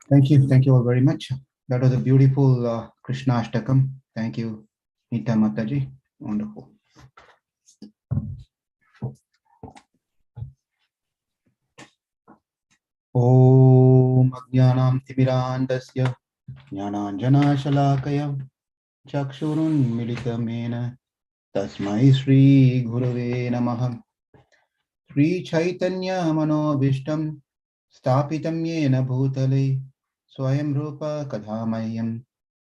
Thank you all very much. That was a beautiful Krishna Ashtakam. Thank you, Nita Mataji. Wonderful. Om Ajnanam Timirandasya Jnananjana Shalakaya Chakshurun Militamena Tasmai Sri Gurave Namaha Sri Chaitanya Manobishtam Stapitam Yena Bhutale Swayam Rupa Kadhamayam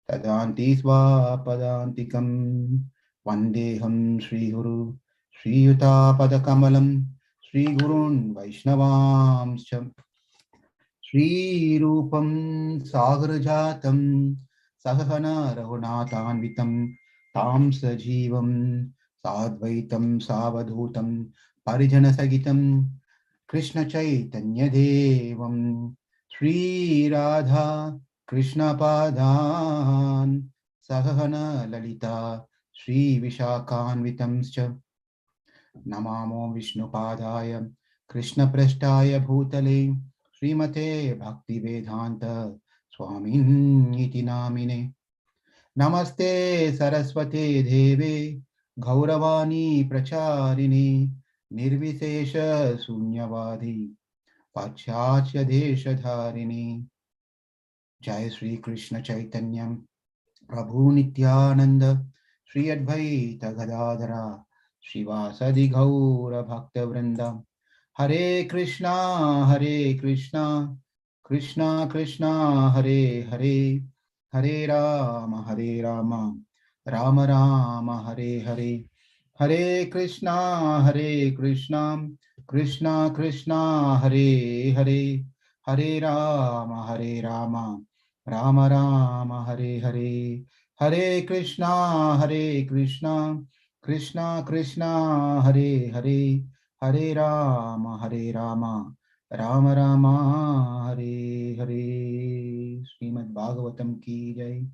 Tadanti Swapadantikam Vandeham Sri Guru Sri Yuta Padakamalam Sri Gurun Vaishnavamscha Sri Rupam Sagarjatam Sahana Raghunathanvitam Tam Sajivam Sadvaitam Savadhutam Parijana Sagitam Krishna Chaitanya Devam Sri Radha Krishna Padan Sahana Lalita Sri Vishakanvitamscha Namamo Vishnu Padaya Krishna Prashtaya Bhutale Srimate Bhakti Vedanta Swamin Iti Namine Namaste Saraswate Deve Gauravani Pracharini Nirvisesha Sunyavadi Pachachya Deshadharini Jai Sri Krishna Chaitanyam Prabhu Nityananda Sri Advaita Gadadhara Srivasadi Gaura Bhakta Vrinda Hare Krishna Krishna Krishna Hare Hare Hare Rama Rama Rama Hare Hare Hare Krishna Krishna Krishna Hare Hare Hare Rama Rama Rama Hare Hare Hare Krishna Krishna Krishna Hare Hare Hare Rama Rama Rama Hare Hare. Srimad Bhagavatam ki jai.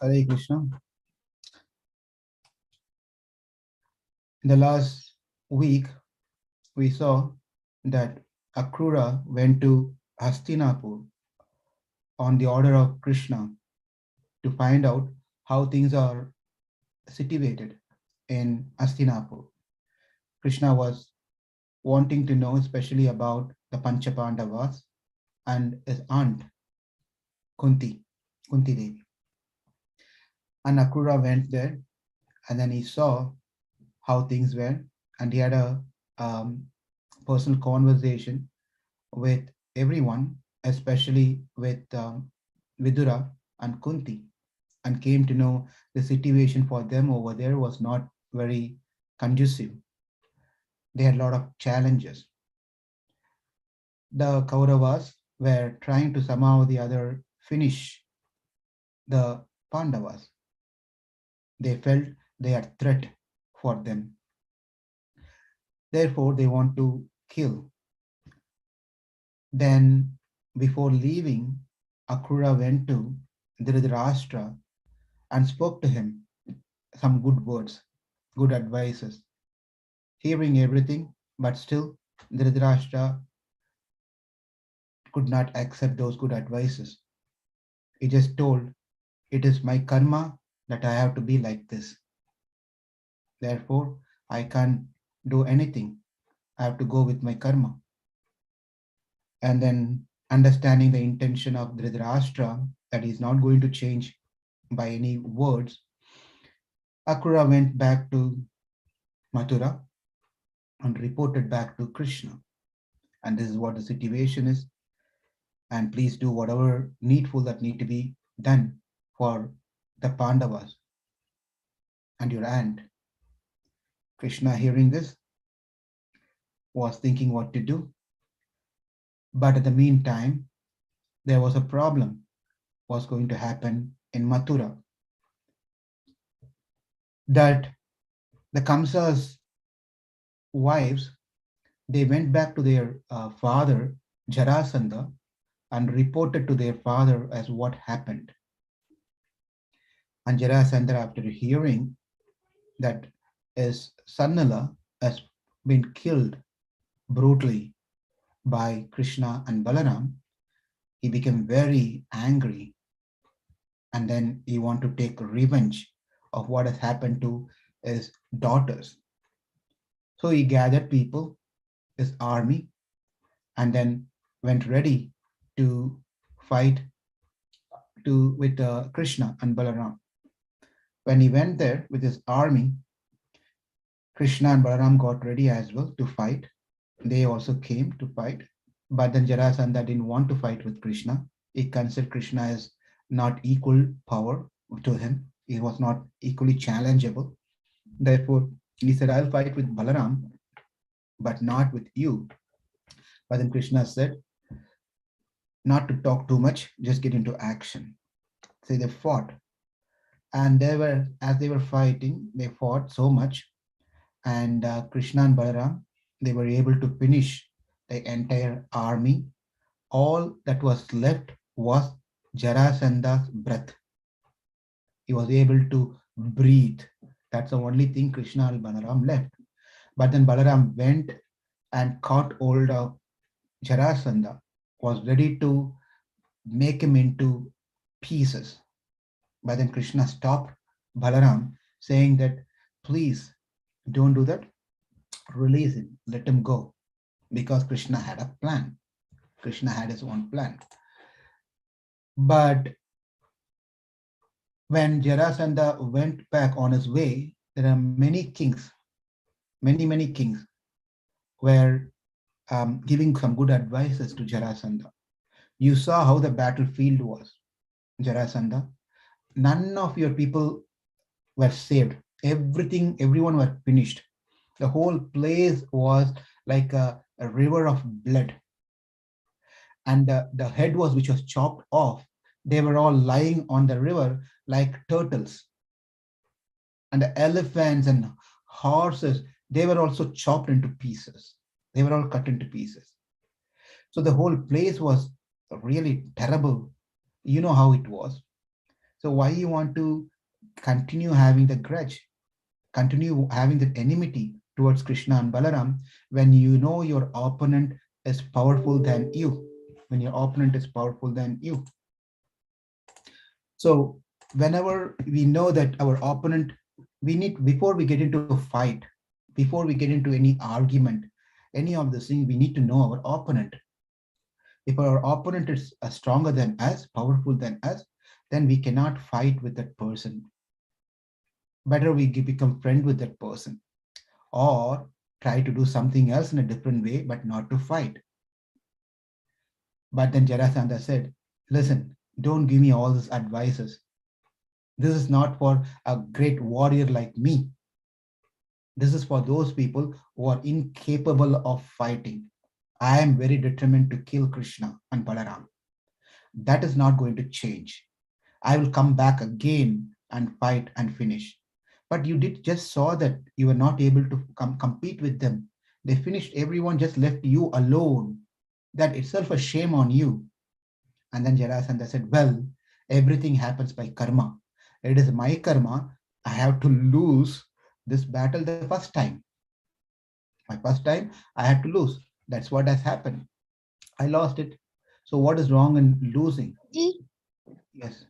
Hare Krishna. In the last week, we saw that Akrura went to Hastinapur on the order of Krishna to find out how things are situated in Hastinapur. Krishna was wanting to know especially about the Panchapandavas and his aunt, Kunti Devi. And Akrura went there and then he saw how things were and he had a personal conversation with everyone, especially with Vidura and Kunti, and came to know the situation for them over there was not very conducive. They had a lot of challenges. The Kauravas were trying to somehow or the other finish the Pandavas. They felt they are a threat for them. Therefore, they want to kill. Then, before leaving, Akrura went to Dhritarashtra and spoke to him some good words, good advices. Hearing everything, but still Dhritarashtra could not accept those good advices. He just told, it is my karma that I have to be like this. Therefore, I can't do anything. I have to go with my karma. And then understanding the intention of Dhritarashtra, that he's not going to change by any words, Akrura went back to Mathura and reported back to Krishna. And this is what the situation is. And please do whatever needful that need to be done for the Pandavas and your aunt. Krishna, hearing this, was thinking what to do. But at the meantime, there was a problem was going to happen in Mathura. That the Kamsa's wives, they went back to their father, Jarasandha, and reported to their father as what happened. And Jarasandha, after hearing, that his son-in-law has been killed brutally by Krishna and Balaram, he became very angry, and then he want to take revenge of what has happened to his daughters. So he gathered people, his army, and then went ready to fight with Krishna and Balaram. When he went there with his army, Krishna and Balaram got ready as well to fight. They also came to fight. But then Jarasandha didn't want to fight with Krishna. He considered Krishna as not equal power to him. He was not equally challengeable. Therefore, he said, I'll fight with Balaram, but not with you. But then Krishna said, not to talk too much, just get into action. So they fought. And as they were fighting, they fought so much. And Krishna and Balaram, they were able to finish the entire army. All that was left was Jarasandha's breath. He was able to breathe. That's the only thing Krishna and Balaram left. But then Balaram went and caught hold of Jarasandha, was ready to make him into pieces. But then Krishna stopped Balaram, saying that, please don't do that. Release him, let him go. Because Krishna had a plan. Krishna had his own plan. But when Jarasandha went back on his way, there are many kings, many kings were giving some good advices to Jarasandha. You saw how the battlefield was, Jarasandha. None of your people were saved. Everyone was finished. The whole place was like a river of blood. And the head which was chopped off. They were all lying on the river like turtles. And the elephants and horses, they were also chopped into pieces. They were all cut into pieces. So the whole place was really terrible. You know how it was. So why you want to continue having the grudge, continue having the enmity towards Krishna and Balaram when you know your opponent is powerful than you, when your opponent is powerful than you. So whenever we know that our opponent, we need, before we get into a fight, before we get into any argument, any of this thing, we need to know our opponent. If our opponent is stronger than us, powerful than us, then we cannot fight with that person. Better we become friend with that person, or try to do something else in a different way, but not to fight. But then Jarasandha said, listen, don't give me all these advices. This is not for a great warrior like me. This is for those people who are incapable of fighting. I am very determined to kill Krishna and Balaram. That is not going to change. I will come back again and fight and finish. But you did just saw that you were not able to compete with them. They finished, everyone just left you alone. That itself a shame on you. And then Jarasandha said, well, everything happens by karma. It is my karma. I have to lose this battle the first time. My first time, I had to lose. That's what has happened. I lost it. So what is wrong in losing? Yes.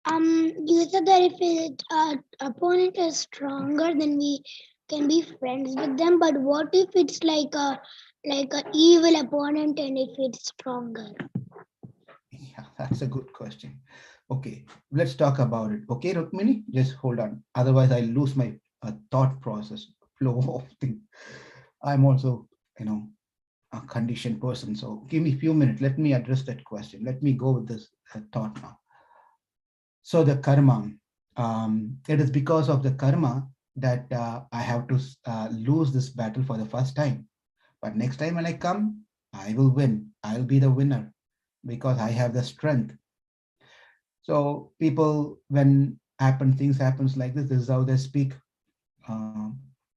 You said that if opponent is stronger, then we can be friends with them. But what if it's like a evil opponent, and if it's stronger? Yeah, that's a good question. Okay, let's talk about it. Okay, Rukmini, just hold on. Otherwise, I lose my thought process, flow of things. I'm also, a conditioned person. So give me a few minutes. Let me address that question. Let me go with this thought now. So the karma, it is because of the karma that I have to lose this battle for the first time. But next time when I come, I will win. I'll be the winner because I have the strength. So people, when things happens like this is how they speak.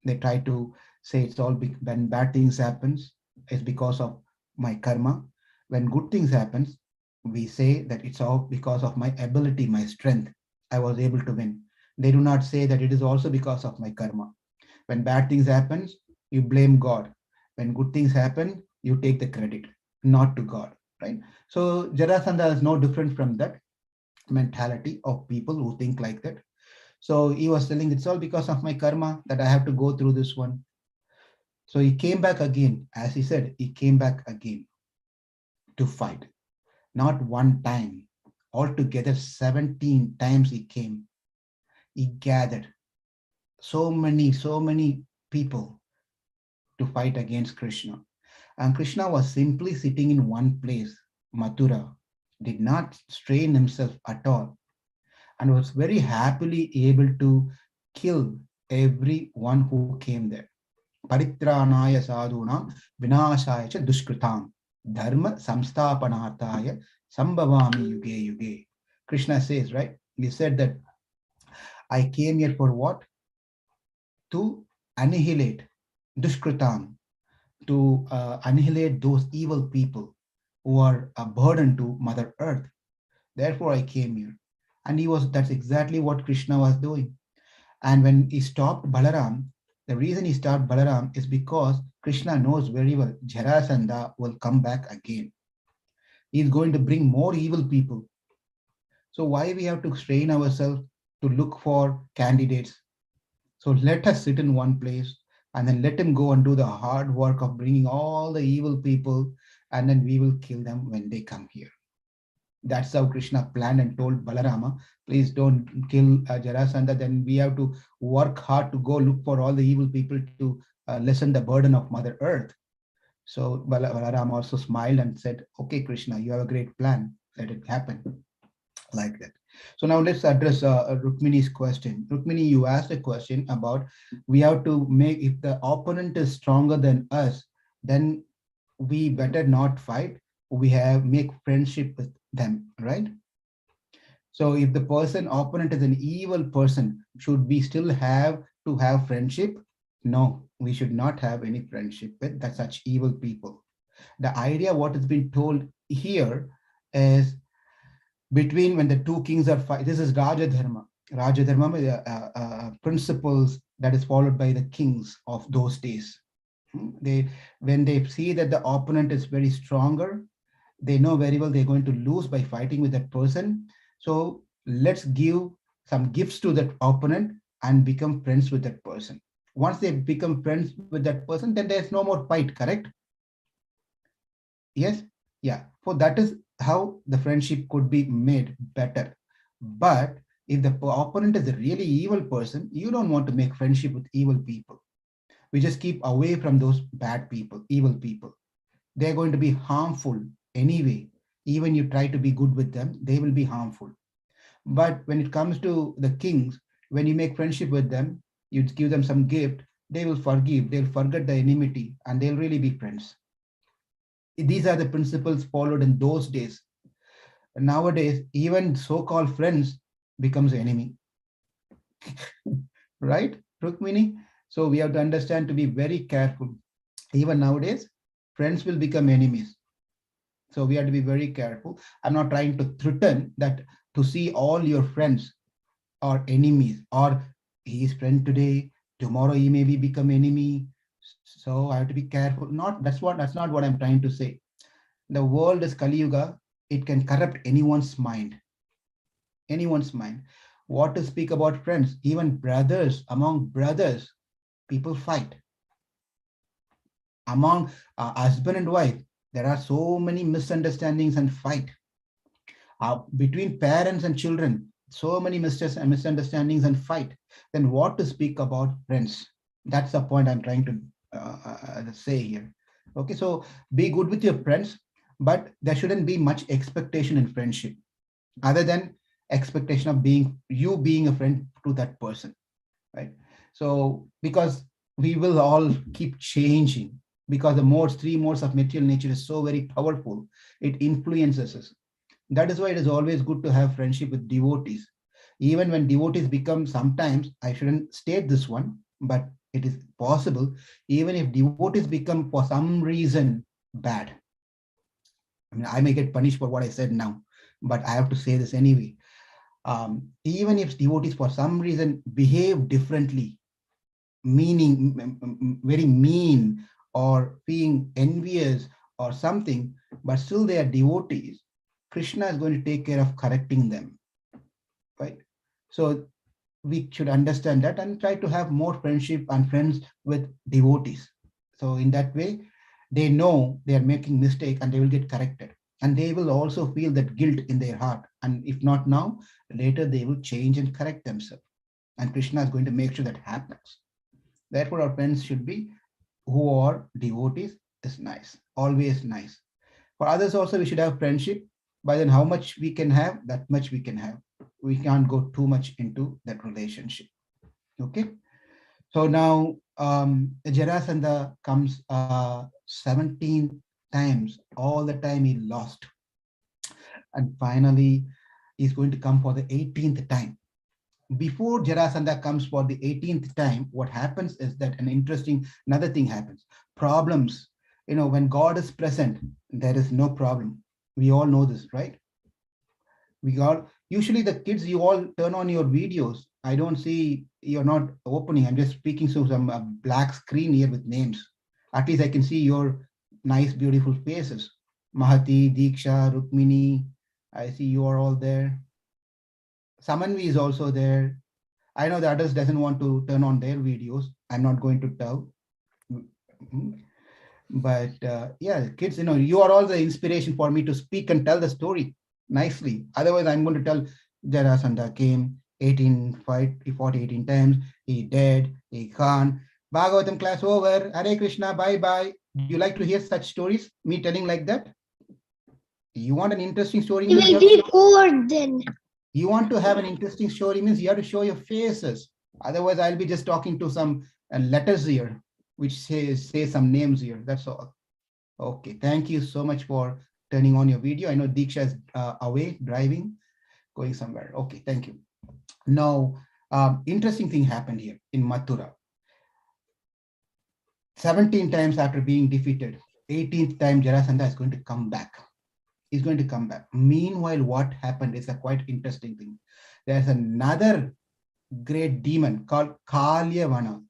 They try to say it's all when bad things happens, it's because of my karma. When good things happens, we say that it's all because of my ability, my strength. I was able to win. They do not say that it is also because of my karma. When bad things happen, you blame God. When good things happen, you take the credit, not to God, right? So Jarasandha is no different from that mentality of people who think like that. So he was telling it's all because of my karma that I have to go through this one. So he came back again, as he said, he came back again to fight. Not one time, altogether 17 times he came. He gathered so many people to fight against Krishna. And Krishna was simply sitting in one place, Mathura, did not strain himself at all, and was very happily able to kill everyone who came there. Paritranaya sadhuna vinashaya cha dushkritam dharma samsthapanarthaya sambhavami yuge yuge. Krishna says, right? He said that I came here for what? To annihilate dushkritam, to annihilate those evil people who are a burden to Mother Earth. Therefore, I came here. And that's exactly what Krishna was doing. And when he stopped Balaram, the reason he stopped Balaram is because Krishna knows very well Jarasandha will come back again. He's going to bring more evil people. So why we have to strain ourselves to look for candidates? So let us sit in one place and then let him go and do the hard work of bringing all the evil people, and then we will kill them when they come here. That's how Krishna planned and told Balarama, please don't kill Jarasandha. Then we have to work hard to go look for all the evil people to lessen the burden of Mother Earth. So Balarama also smiled and said, okay, Krishna, you have a great plan. Let it happen like that. So now let's address Rukmini's question. Rukmini, you asked a question about we have to make, if the opponent is stronger than us, then we better not fight. We have make friendship with them, right? So if the person opponent is an evil person, should we still have to have friendship? No, we should not have any friendship with that such evil people. The idea what has been told here is between when the two kings are fighting. This is Raja Dharma. Raja Dharma is principles that is followed by the kings of those days. They, when they see that the opponent is very stronger, they know very well they're going to lose by fighting with that person. So let's give some gifts to that opponent and become friends with that person. Once they become friends with that person, then there's no more fight, correct? Yes? Yeah. So that is how the friendship could be made better. But if the opponent is a really evil person, you don't want to make friendship with evil people. We just keep away from those bad people, evil people. They're going to be harmful anyway. Even you try to be good with them, they will be harmful. But when it comes to the kings, when you make friendship with them, you give them some gift, they will forgive, they'll forget the enmity, and they'll really be friends. These are the principles followed in those days. Nowadays, even so-called friends becomes enemy, right, Rukmini? So we have to understand to be very careful. Even nowadays, friends will become enemies. So we have to be very careful. I'm not trying to threaten that to see all your friends are enemies, or he is friend today, tomorrow he may be become enemy. So I have to be careful. That's not what I'm trying to say. The world is Kali Yuga. It can corrupt anyone's mind. Anyone's mind. What to speak about friends? Even brothers, among brothers, people fight. Among husband and wife, there are so many misunderstandings and fight. Between parents and children, so many misunderstandings and fight. Then what to speak about friends? That's the point I'm trying to say here. Okay, so be good with your friends, but there shouldn't be much expectation in friendship other than expectation of being a friend to that person, right? So because we will all keep changing, because the three modes of material nature is so very powerful, it influences us. That is why it is always good to have friendship with devotees. Even when devotees become, sometimes, I shouldn't state this one, but it is possible, even if devotees become for some reason bad. I mean, I may get punished for what I said now, but I have to say this anyway. Even if devotees for some reason behave differently, meaning very mean or being envious or something, but still they are devotees, Krishna is going to take care of correcting them, right? So we should understand that and try to have more friendship and friends with devotees. So in that way, they know they are making mistake and they will get corrected. And they will also feel that guilt in their heart. And if not now, later they will change and correct themselves. And Krishna is going to make sure that happens. Therefore, our friends should be who are devotees is nice, always nice. For others also, we should have friendship. But then how much we can have, that much we can have. We can't go too much into that relationship. Okay. So now Jarasandha comes 17 times. All the time he lost. And finally, he's going to come for the 18th time. Before Jarasandha comes for the 18th time, what happens is that another thing happens. Problems. When God is present, there is no problem. We all know this, right? Usually the kids, you all turn on your videos. I don't see you're not opening. I'm just speaking to some black screen here with names. At least I can see your nice, beautiful faces. Mahati, Diksha, Rukmini. I see you are all there. Samanvi is also there. I know the others doesn't want to turn on their videos. I'm not going to tell. But yeah, kids, you are all the inspiration for me to speak and tell the story nicely. Otherwise, I'm going to tell Jarasandha came 18, fight, he fought 18 times, he dead, he can't. Bhagavatam class over. Hare Krishna, bye bye. Do you like to hear such stories? Me telling like that? You want an interesting story? We Means will be bored then. you want to have an interesting story means you have to show your faces. Otherwise, I'll be just talking to some letters here, which say some names here. That's all. Okay, thank you so much for turning on your video. I know Diksha is away, driving, going somewhere. Okay, thank you. Now, interesting thing happened here in Mathura. 17 times after being defeated, 18th time Jarasandha is going to come back. He's going to come back. Meanwhile, what happened is a quite interesting thing. There's another great demon called Kalyavana.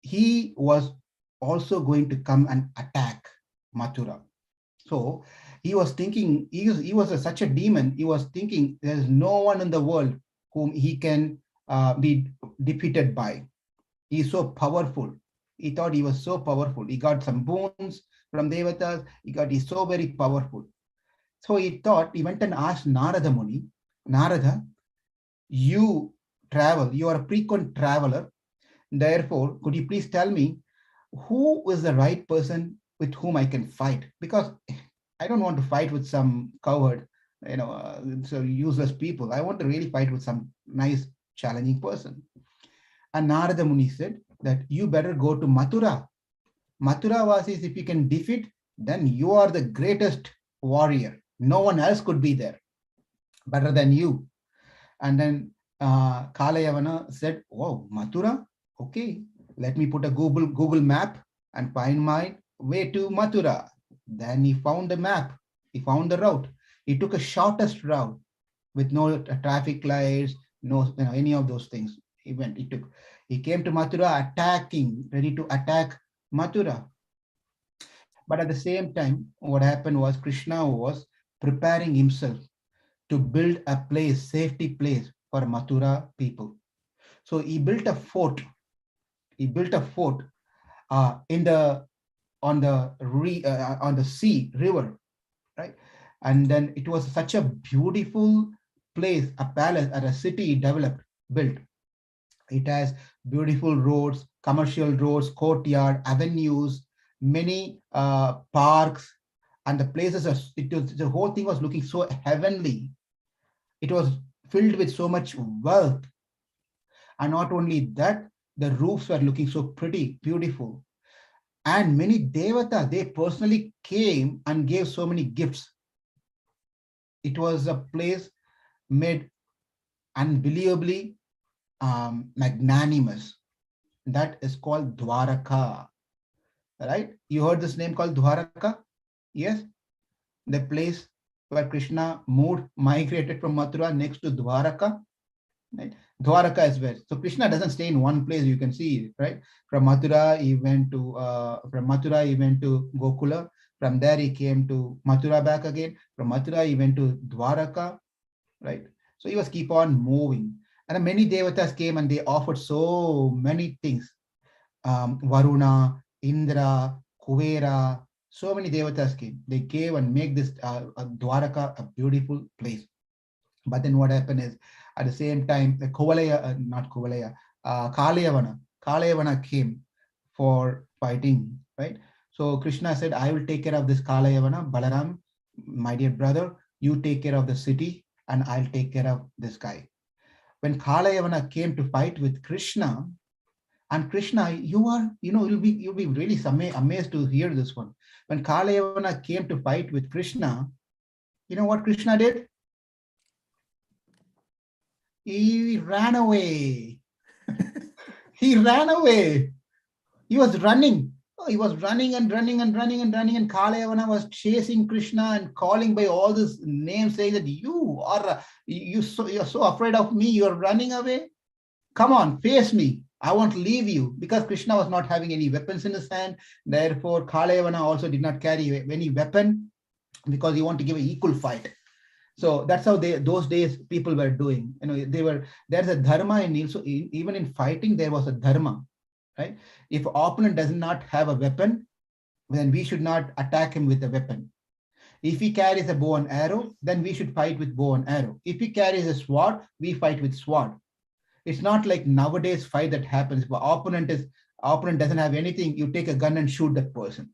He was also going to come and attack Mathura. So he was thinking, he was such a demon, he was thinking there's no one in the world whom he can be defeated by. He's so powerful. He thought he was so powerful. He got some boons from Devatas. He's so very powerful. So he went and asked Narada Muni, Narada, you travel, you are a frequent traveler. Therefore, could you please tell me who is the right person with whom I can fight? Because I don't want to fight with some coward, so useless people. I want to really fight with some nice, challenging person. And Narada Muni said that you better go to Mathura. Mathura Vasis, if you can defeat, then you are the greatest warrior. No one else could be there better than you. And then Kalayavana said, "Wow, Mathura? Okay, let me put a Google map and find my way to Mathura." Then he found the map. He found the route. He took a shortest route with no traffic lights, no any of those things. He came to Mathura attacking, ready to attack Mathura. But at the same time, what happened was Krishna was preparing himself to build a place, safety place for Mathura people. So he built a fort. He built a fort on the sea river, right? And then it was such a beautiful place, a palace, or a city developed, built. It has beautiful roads, commercial roads, courtyard, avenues, many parks, and the places the whole thing was looking so heavenly. It was filled with so much wealth. And not only that, the roofs were looking so pretty, beautiful. And many Devata, they personally came and gave so many gifts. It was a place made unbelievably magnanimous. That is called Dwaraka, right? You heard this name called Dwaraka? Yes? The place where Krishna migrated from Mathura next to Dwaraka. Right? Dwaraka as well. So Krishna doesn't stay in one place. You can see it, right? From Mathura, he went to Gokula. From there, he came to Mathura back again. From Mathura, he went to Dwaraka, right? So he was keep on moving. And many devatas came and they offered so many things. Varuna, Indra, Kuvera, so many devatas came. They gave and make this Dwaraka a beautiful place. But then what happened is, at the same time, the Kalayavana came for fighting, right? So Krishna said, I will take care of this Kalayavana. Balaram, my dear brother, you take care of the city and I'll take care of this guy. When Kalayavana came to fight with Krishna, and Krishna, you'll be really amazed to hear this one. When Kalayavana came to fight with Krishna, you know what Krishna did? He ran away. He ran away. He was running. He was running and running and running and running. And Kalayavana was chasing Krishna and calling by all these names, saying that you're so afraid of me. You're running away. Come on, face me. I won't leave you. Because Krishna was not having any weapons in his hand. Therefore, Kalayavana also did not carry any weapon because he wanted to give an equal fight. So that's how those days people were doing. There's a dharma even in fighting, there was a dharma, right? If opponent does not have a weapon, then we should not attack him with a weapon. If he carries a bow and arrow, then we should fight with bow and arrow. If he carries a sword, we fight with sword. It's not like nowadays fight that happens. If opponent doesn't have anything, you take a gun and shoot that person.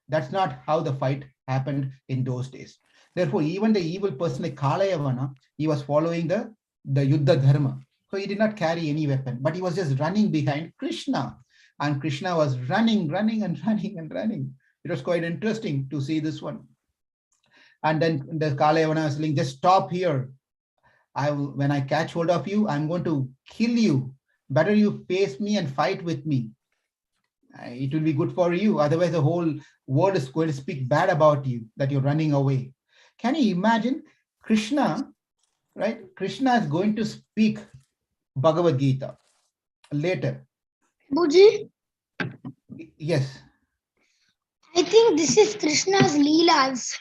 That's not how the fight happened in those days. Therefore, even the evil person like Kalayavana, he was following the Yuddha Dharma. So he did not carry any weapon, but he was just running behind Krishna. And Krishna was running. It was quite interesting to see this one. And then the Kalayavana was saying, just stop here. When I catch hold of you, I'm going to kill you. Better you face me and fight with me. It will be good for you. Otherwise, the whole world is going to speak bad about you, that you're running away. Can you imagine Krishna, right? Krishna is going to speak Bhagavad Gita later. Buji? Yes. I think this is Krishna's Leelas.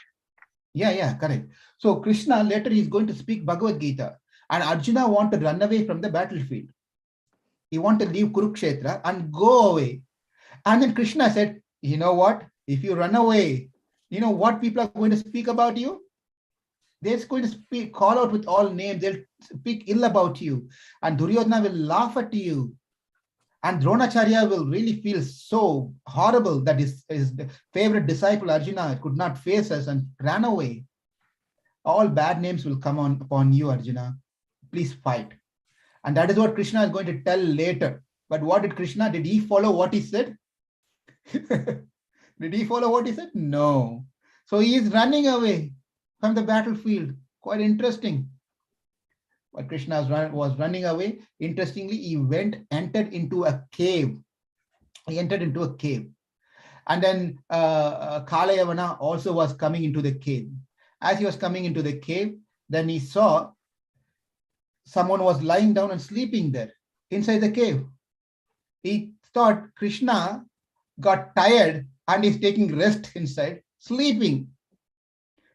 Yeah, correct. So Krishna later is going to speak Bhagavad Gita, and Arjuna want to run away from the battlefield. He want to leave Kurukshetra and go away. And then Krishna said, you know what? If you run away, you know what people are going to speak about you? They're going to call out with all names. They'll speak ill about you. And Duryodhana will laugh at you. And Dronacharya will really feel so horrible that his favorite disciple Arjuna could not face us and ran away. All bad names will come upon you, Arjuna. Please fight. And that is what Krishna is going to tell later. But what did Krishna? Did he follow what he said? Did he follow what he said? No. So he is running away from the battlefield. Quite interesting. But Krishna was running away. Interestingly, he entered into a cave. And then Kalayavana also was coming into the cave. As he was coming into the cave, then he saw someone was lying down and sleeping there inside the cave. He thought Krishna got tired and is taking rest inside, sleeping.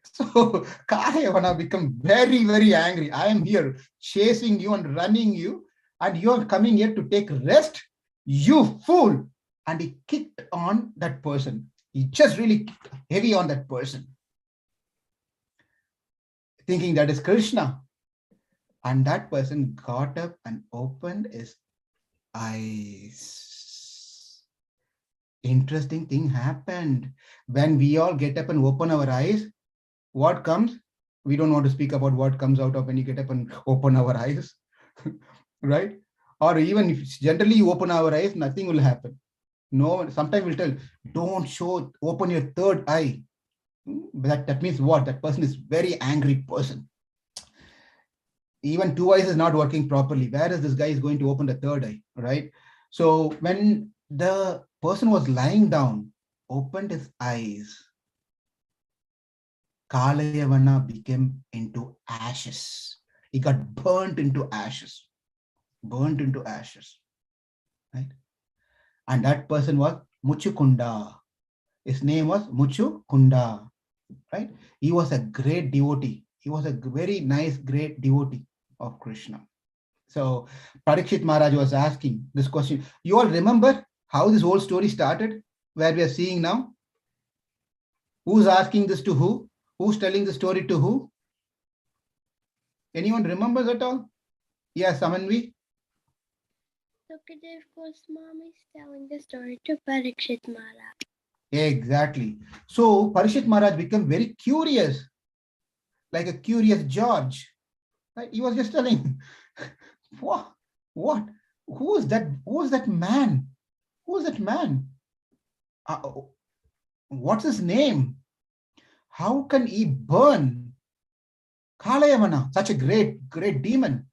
So Kalayavana become very, very angry. I am here chasing you and running you, and you are coming here to take rest? You fool! And he kicked on that person. He just really kicked heavy on that person, thinking that is Krishna. And that person got up and opened his eyes. Interesting thing happened. When we all get up and open our eyes, what comes? We don't want to speak about what comes out of when you get up and open our eyes, right? Or even if generally you open our eyes, nothing will happen. No, sometimes we'll tell, don't open your third eye. That means what? That person is very angry person. Even two eyes is not working properly. Where is this guy is going to open the third eye, right? So when the person was lying down, opened his eyes, Kalayavana became into ashes. He got burnt into ashes. Burnt into ashes. Right? And that person was Muchukunda. His name was Muchukunda. Right? He was a great devotee. He was a very nice, great devotee of Krishna. So Parikshit Maharaj was asking this question. You all remember how this whole story started, where we are seeing now? Who's asking this to who? Who's telling the story to who? Anyone remembers at all? Yes, Amanvi? Sukadev Goswami is telling the story to Parikshit Maharaj. Exactly. So Parikshit Maharaj became very curious, like a curious George. Right? He was just telling, what? What? Who is that? Who is that man? Who is that man? What's his name? How can he burn Kalayavana, such a great demon?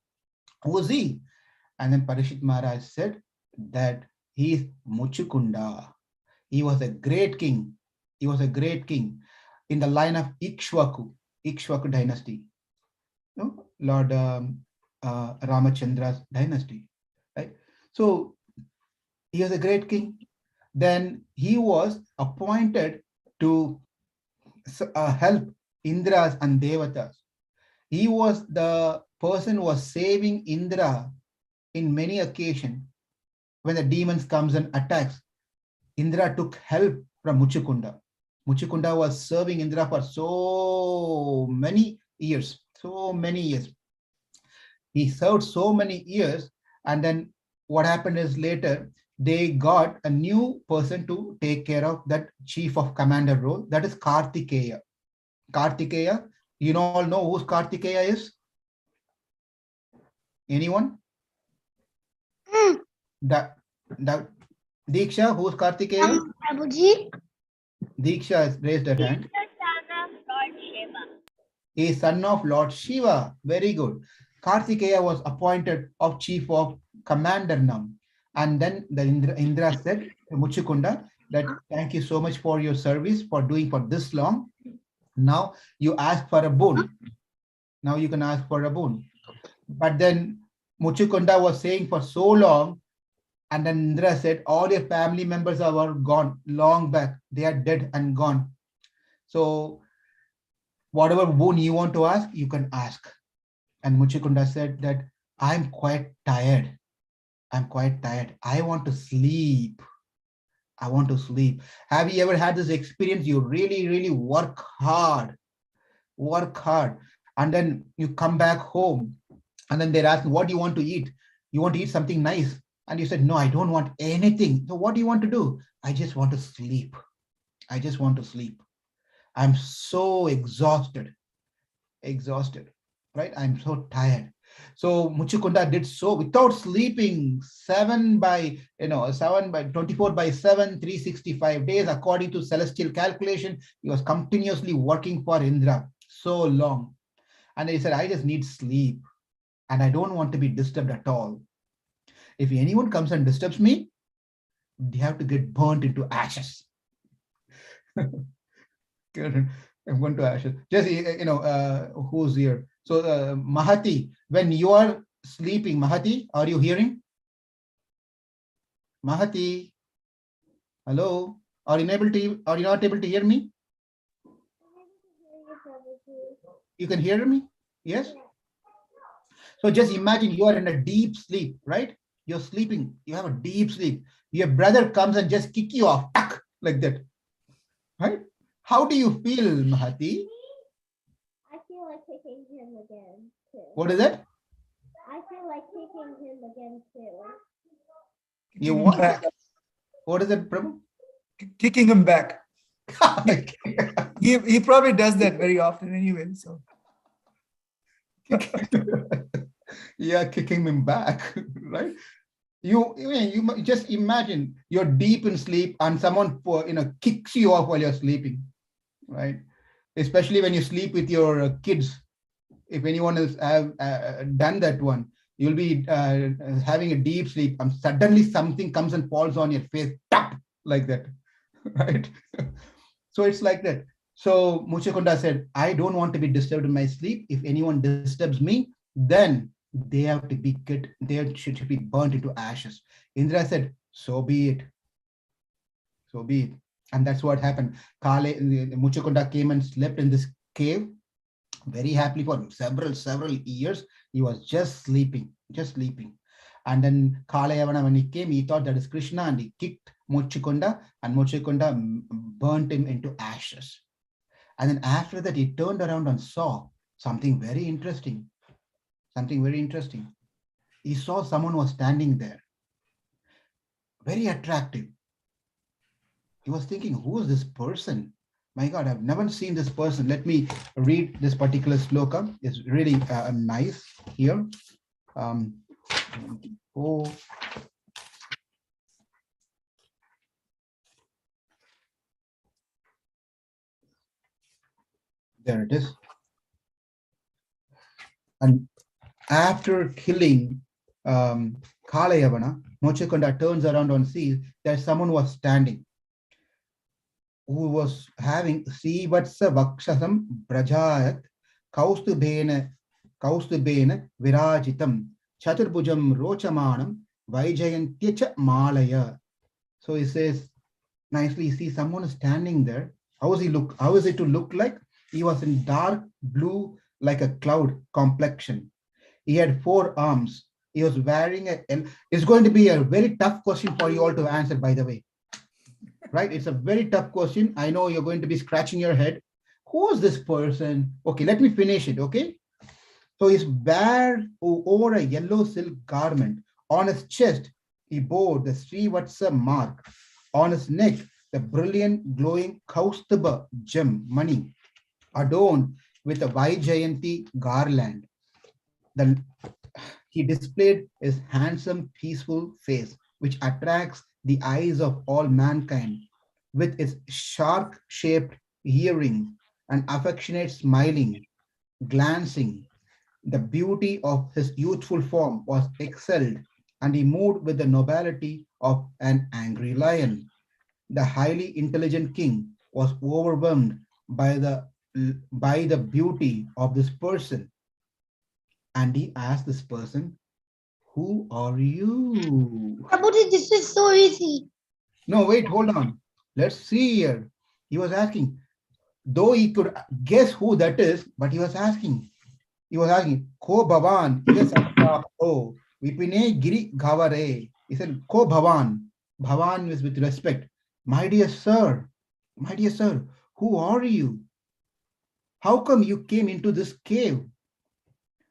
Who is he? And then Parikshit Maharaj said that he is Muchukunda. He was a great king. He was a great king in the line of Ikshvaku dynasty. No? Lord Ramachandra's dynasty. Right? So he was a great king. Then he was appointed to help Indras and Devatas. He was the person who was saving Indra in many occasions. When the demons comes and attacks, Indra took help from Muchukunda. Muchukunda was serving Indra for so many years. He served so many years, and then what happened is later they got a new person to take care of that chief of commander role. That is Kartikeya. Kartikeya, you all know who Kartikeya is? Anyone? The Diksha, who's Kartikeya? Prabhuji. Diksha has raised her hand. He is son of Lord Shiva. Very good. Kartikeya was appointed of chief of commander now. And then the Indra said to Muchukunda that thank you so much for your service, for doing for this long. Now you ask for a boon. Now you can ask for a boon. But then Muchukunda was saying for so long, and then Indra said, all your family members are gone long back. They are dead and gone. So whatever boon you want to ask, you can ask. And Muchukunda said that I'm quite tired. I'm quite tired. I want to sleep. I want to sleep. Have you ever had this experience? You really work hard, and then you come back home, and then they're asking, what do you want to eat? You want to eat something nice? And you said, no, I don't want anything. So what do you want to do? I just want to sleep. I just want to sleep. I'm so exhausted, right? I'm so tired. So Muchukunda did so without sleeping 24 by 7, 365 days, according to celestial calculation. He was continuously working for Indra so long. And he said, I just need sleep and I don't want to be disturbed at all. If anyone comes and disturbs me, they have to get burnt into ashes. I'm going to ashes. Just, who's here? So Mahati, when you are sleeping, Mahati, are you hearing? Mahati, hello? Are you not able to hear me? You can hear me? Yes? So just imagine you are in a deep sleep, right? You're sleeping, you have a deep sleep. Your brother comes and just kick you off, like that, right? How do you feel, Mahati? I feel like kicking him again, too. What is that? I feel like kicking him again, too. You what? What is it, Prabhu? Kicking him back. he probably does that very often anyway. So yeah, kicking him back, right? You just imagine you're deep in sleep and someone kicks you off while you're sleeping, right? Especially when you sleep with your kids. If anyone has done that one, you'll be having a deep sleep and suddenly something comes and falls on your face, tap, like that, right? So it's like that. So Muchakunda said, I don't want to be disturbed in my sleep. If anyone disturbs me, then they have to be they should be burnt into ashes. Indra said, so be it. So be it. And that's what happened. Muchakunda came and slept in this cave very happily for several years. He was just sleeping, just sleeping. And then Kalayavana, when he came, he thought that is Krishna, and he kicked Muchakunda, and Muchakunda burnt him into ashes. And then after that, he turned around and saw something very interesting. Something very interesting. He saw someone was standing there, very attractive. He was thinking, who is this person? My God, I've never seen this person. Let me read this particular sloka. It's really nice here. Oh, there it is. And after killing Kalayavana, Mochakunda turns around and sees that someone was standing who was having Srivatsa Vakshasam Brajayat Kaustubena Virajitam Chaturbujam Rochamanam Vaijayantya Malaya. So he says, nicely, see someone is standing there. How does he look? How is it to look like? He was in dark blue like a cloud complexion. He had 4 arms. He was wearing it's going to be a very tough question for you all to answer, by the way. Right? It's a very tough question. I know you're going to be scratching your head. Who is this person? Okay, let me finish it, okay? So he's over a yellow silk garment. On his chest, he bore the Srivatsa mark. On his neck, the brilliant glowing Kaustubha gem, money, adorned with a Vaijayanti garland. He displayed his handsome, peaceful face, which attracts the eyes of all mankind, with its shark-shaped earring and affectionate smiling, glancing. The beauty of his youthful form was excelled, and he moved with the nobility of an angry lion. The highly intelligent king was overwhelmed by the beauty of this person, and he asked this person, who are you? Prabhuji, this is so easy. No, wait, hold on. Let's see here. He was asking, though he could guess who that is, but he was asking, Ko Bhavan, yes, oh, Vipine Giri Ghavare. He said, Ko Bhavan. Bhavan is with respect. My dear sir, who are you? How come you came into this cave?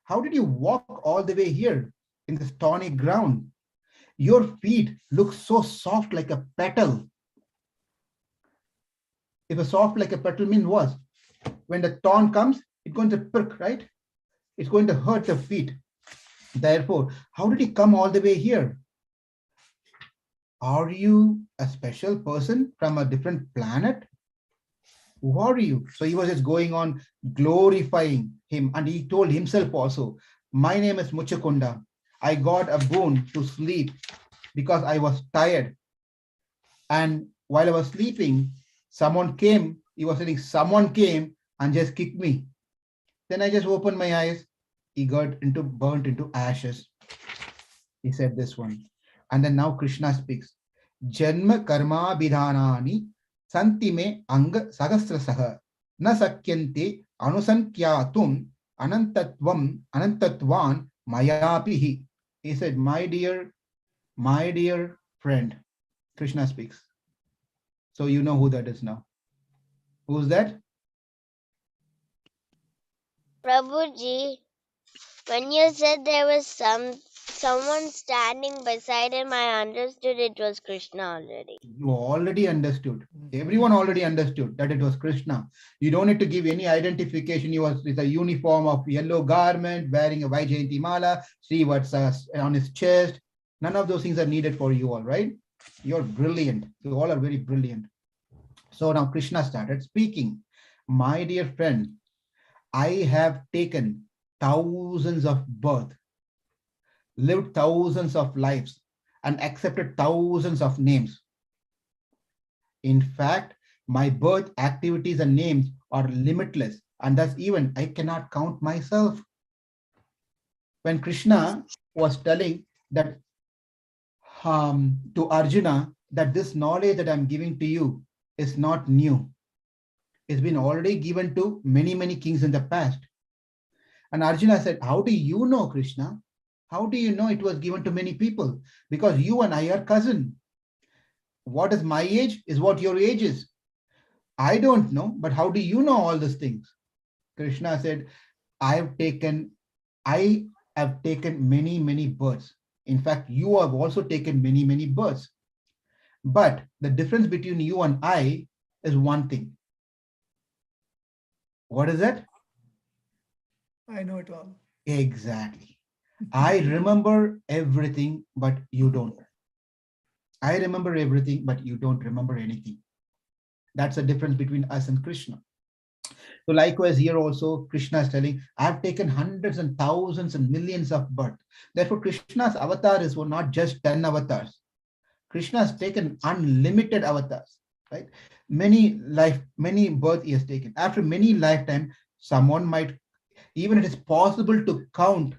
How did you walk all the way here in the stony ground? Your feet look so soft like a petal. If a soft like a petal means what? When the thorn comes, it's going to prick, right? It's going to hurt the feet. Therefore, how did he come all the way here? Are you a special person from a different planet? Who are you? So he was just going on glorifying him, and he told himself also, my name is Muchakunda. I got a boon to sleep because I was tired. And while I was sleeping, someone came, he was saying, someone came and just kicked me. Then I just opened my eyes. He got burnt into ashes. He said this one. And then now Krishna speaks. Janma karma bidhanani santime anga sagasrasaha na sakyante anusankyatum anantatvan mayapihi. He said, my dear friend, Krishna speaks. So you know who that is now. Who's that? Prabhuji, when you said there was someone standing beside him, I understood it was Krishna already. You already understood. Everyone already understood that it was Krishna. You don't need to give any identification. He was with a uniform of yellow garment, wearing a Vaijayanti mala, Srivatsa on his chest. None of those things are needed for you all, right? You're brilliant. You all are very brilliant. So now Krishna started speaking. My dear friend, I have taken thousands of births, lived thousands of lives, and accepted thousands of names. In fact, my birth, activities, and names are limitless, and thus even I cannot count myself. When Krishna was telling that to Arjuna that this knowledge that I'm giving to you is not new. It's been already given to many, many kings in the past. And Arjuna said, how do you know, Krishna? How do you know it was given to many people? Because you and I are cousin. What is my age is what your age is. I don't know, but how do you know all these things? Krishna said, I have taken many, many births. In fact, you have also taken many, many births. But the difference between you and I is one thing. What is that? I know it all. Exactly. I remember everything, but you don't. I remember everything, but you don't remember anything. That's the difference between us and Krishna. So likewise here also, Krishna is telling, I have taken hundreds and thousands and millions of births. Therefore, Krishna's avatars were not just 10 avatars. Krishna has taken unlimited avatars, right? Many birth he has taken. After many lifetime, someone might, even it is possible to count,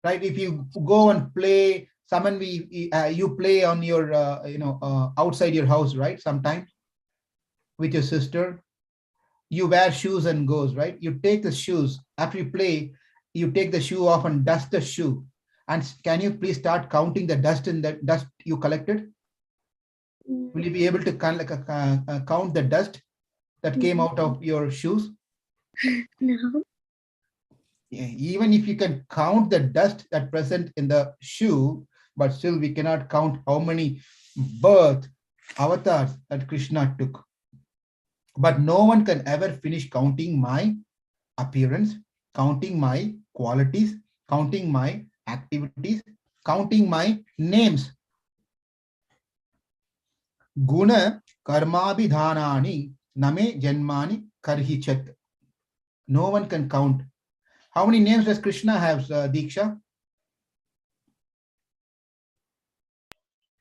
right? If you go and play, you play on your, outside your house, right? Sometimes with your sister, you wear shoes and goes, right? You take the shoes, after you play, you take the shoe off and dust the shoe. And can you please start counting the dust in the dust you collected? Will you be able to count the dust that came out of your shoes? No. Yeah, even if you can count the dust that present in the shoe, but still we cannot count how many birth avatars that Krishna took. But no one can ever finish counting my appearance, counting my qualities, counting my activities, counting my names. Guna karmabhidhanani name janmani karhichat. No one can count. How many names does Krishna have, Diksha?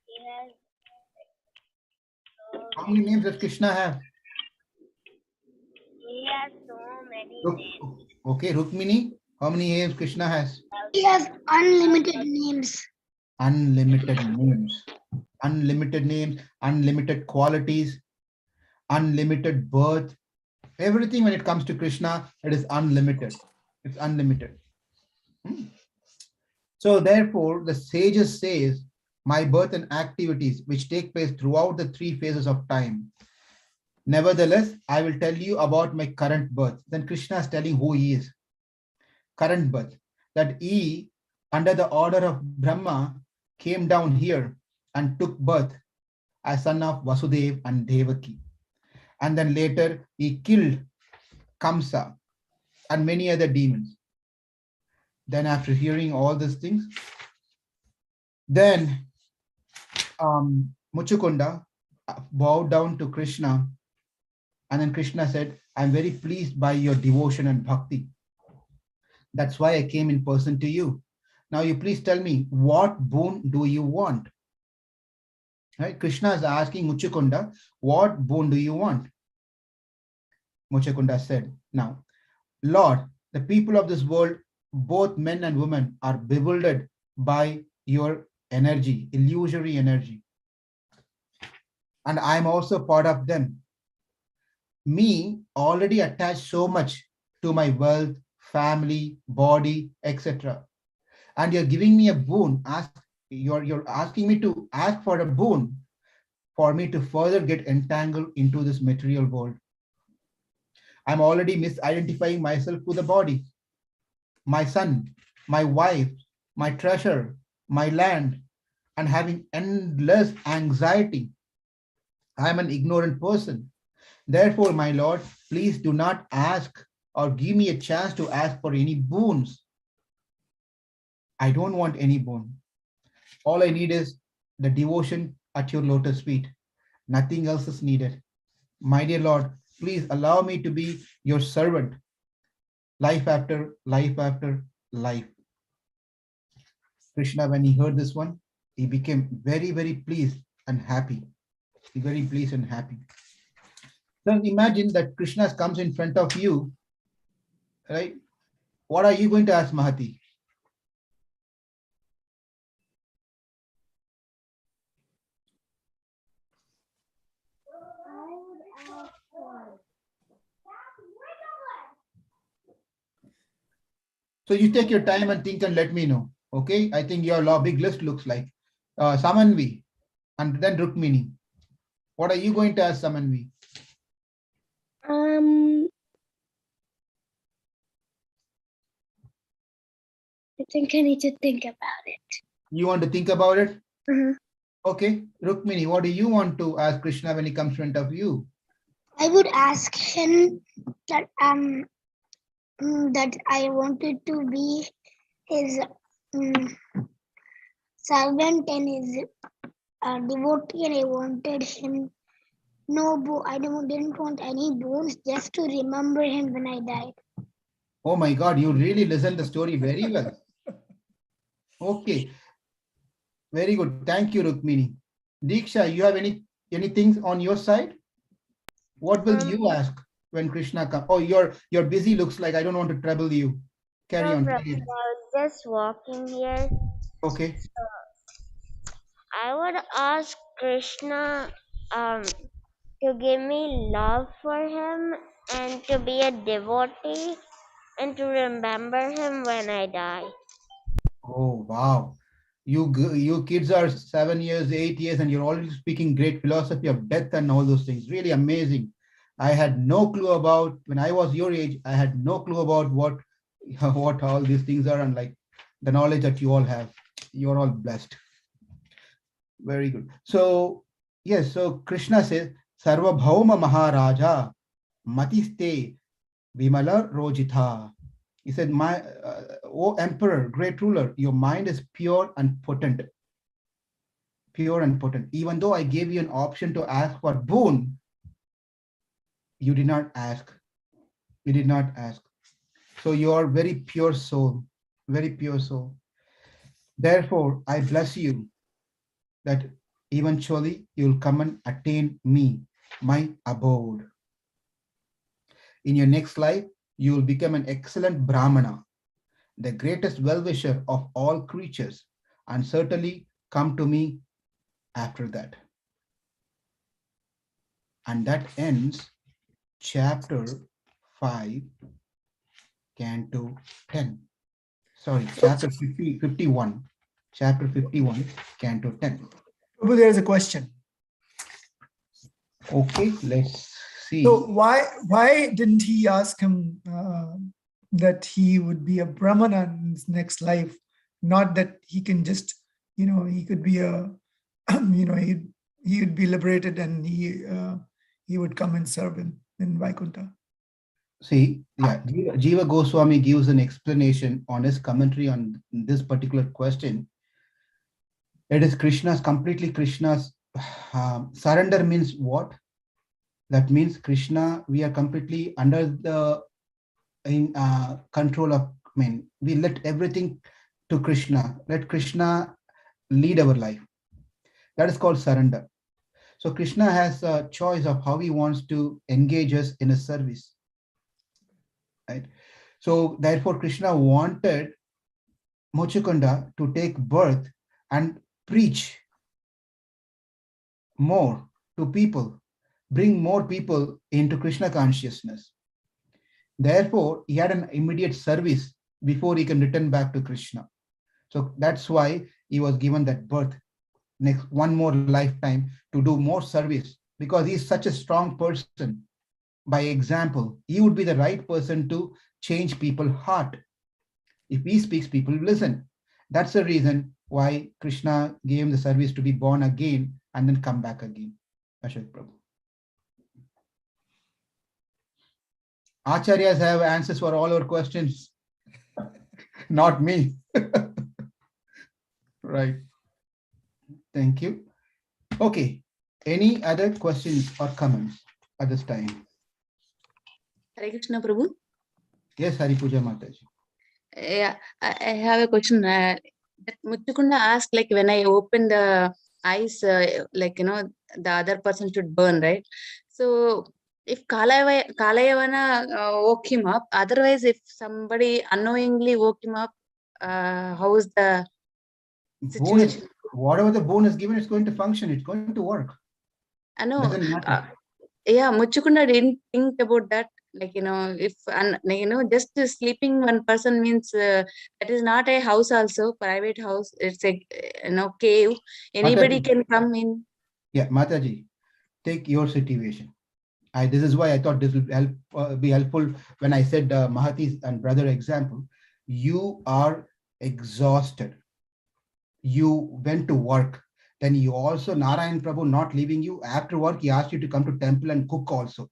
He has How many names does Krishna have? so many Ruk- names. Okay, Rukmini, how many names Krishna has? He has unlimited names. Unlimited names. Unlimited names, unlimited qualities, unlimited birth. Everything when it comes to Krishna, it is unlimited. It's unlimited. So therefore, the sages says, my birth and activities which take place throughout the three phases of time. Nevertheless, I will tell you about my current birth. Then Krishna is telling who he is. Current birth. That he, under the order of Brahma, came down here and took birth as son of Vasudev and Devaki. And then later he killed Kamsa and many other demons. Then after hearing all these things, then Muchukunda bowed down to Krishna. And then Krishna said, I'm very pleased by your devotion and bhakti. That's why I came in person to you. Now you please tell me, what boon do you want? Right? Krishna is asking Muchukunda, what boon do you want? Muchukunda said, now, Lord, the people of this world, both men and women, are bewildered by your energy, illusory energy. And I'm also part of them. Me already attached so much to my wealth, family, body, etc. And you're giving me a boon. You're asking me to ask for a boon for me to further get entangled into this material world. I'm already misidentifying myself to the body, my son, my wife, my treasure, my land, and having endless anxiety. I'm an ignorant person. Therefore, my Lord, please do not ask or give me a chance to ask for any boons. I don't want any boon. All I need is the devotion at your lotus feet. Nothing else is needed. My dear Lord, please allow me to be your servant, life after life after life. Krishna, when he heard this one, he became very, very pleased and happy. Very pleased and happy. So imagine that Krishna comes in front of you, right? What are you going to ask Mahati? So you take your time and think and let me know. Okay, I think your big list looks like Samanvi and then Rukmini. What are you going to ask Samanvi? I think I need to think about it. You want to think about it? Okay, Rukmini, what do you want to ask Krishna when he comes in front of you? I would ask him that that I wanted to be his servant and his devotee, and I wanted him didn't want any bones, just to remember him when I died. Oh my God, you really listened the story very well. Okay, very good. Thank you, Rukmini. Diksha, you have any things on your side? What will you ask when Krishna comes? Oh, you're busy. Looks like I don't want to trouble you. Carry No on. problem. Carry on. I was just walking here. Okay. I would ask Krishna to give me love for him and to be a devotee and to remember him when I die. Oh wow. You kids are 7 years, 8 years, and you're already speaking great philosophy of death and all those things. Really amazing. I had no clue about when I was your age. I had no clue about what what all these things are, and like the knowledge that you all have. You're all blessed. Very good. So yes, so Krishna says, Sarvabhauma Maharaja Matiste Vimala Rojitha. He said, O emperor, great ruler, your mind is pure and potent. Pure and potent. Even though I gave you an option to ask for boon, you did not ask. You did not ask. So you are very pure soul, very pure soul. Therefore, I bless you that eventually you'll come and attain me, my abode. In your next life, you will become an excellent Brahmana, the greatest well-wisher of all creatures, and certainly come to me after that. And that ends chapter 5, Canto 10. Sorry, chapter 51. Chapter 51, Canto 10. Prabhu, there is a question. Okay, let's see. So why didn't he ask him that he would be a Brahmana in his next life, not that he can just, he could be a, he would be liberated and he would come and serve him in Vaikuntha. See, yeah, Jiva Goswami gives an explanation on his commentary on this particular question. It is completely Krishna's surrender means what? That means Krishna, we are completely under the control of, we let everything to Krishna. Let Krishna lead our life. That is called surrender. So Krishna has a choice of how he wants to engage us in his service. Right? So therefore, Krishna wanted Mochukunda to take birth and preach more to people, bring more people into Krishna consciousness. Therefore, he had an immediate service before he can return back to Krishna. So that's why he was given that birth, next one more lifetime, to do more service, because he's such a strong person. By example, he would be the right person to change people's heart. If he speaks, people listen. That's the reason why Krishna gave him the service to be born again and then come back again. Ashok Prabhu. Acharyas have answers for all our questions. Not me. Right. Thank you. Okay. Any other questions or comments at this time? Hare Krishna Prabhu. Yes, Hari Puja Mataji. Yeah, I have a question. That Muchukunda asked, like, when I open the eyes, the other person should burn, right? So if Kalayavana woke him up, otherwise if somebody unknowingly woke him up, how is the situation? Whatever the bone is given, it's going to function. It's going to work. I know. Doesn't matter. Yeah, Muchukunda didn't think about that. Like, if, just sleeping one person means that is not a house also, private house. It's a, cave. Anybody Mataji, can come in. yeah, Mataji, take your situation. This is why I thought this will be helpful when I said Mahati's and brother example. You are exhausted. You went to work. Then you also, Narayan Prabhu not leaving you. After work, he asked you to come to temple and cook also.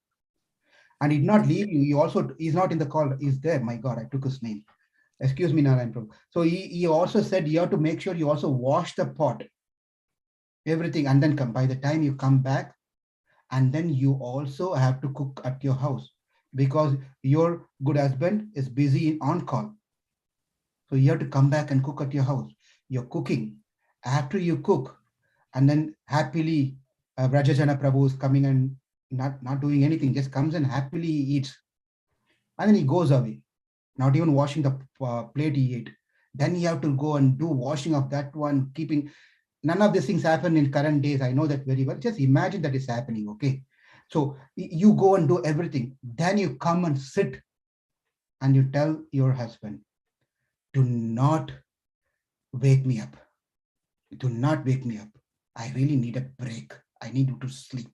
And he did not leave you. He also, he's not in the call. He's there. My God, I took his name. Excuse me, Narayan Prabhu. So he also said you have to make sure you also wash the pot, everything, and then come. By the time you come back, and then you also have to cook at your house because your good husband is busy on call. So you have to come back and cook at your house. You're cooking. After you cook, and then happily, Rajajana Prabhu is coming and not doing anything, just comes and happily eats. And then he goes away, not even washing the plate he ate. Then you have to go and do washing of that one, keeping. None of these things happen in current days. I know that very well. Just imagine that is happening, okay? So you go and do everything. Then you come and sit and you tell your husband, do not wake me up. Do not wake me up. I really need a break. I need you to sleep.